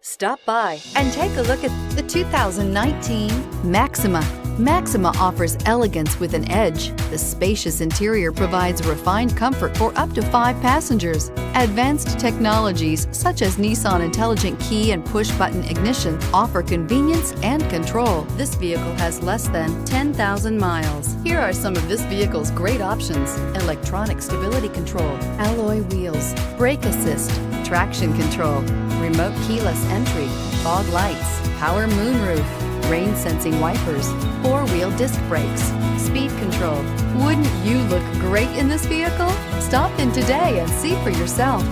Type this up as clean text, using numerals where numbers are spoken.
Stop by and take a look at the 2019 Maxima. Maxima offers elegance with an edge. The spacious interior provides refined comfort for up to 5 passengers. Advanced technologies such as Nissan intelligent key and push-button ignition offer convenience and control. This vehicle has less than 10,000 miles. Here are some of this vehicle's great options: electronic stability control, alloy wheels, brake assist, traction control, remote keyless entry, fog lights, power moonroof, rain sensing wipers, 4-wheel disc brakes, speed control. Wouldn't you look great in this vehicle? Stop in today and see for yourself.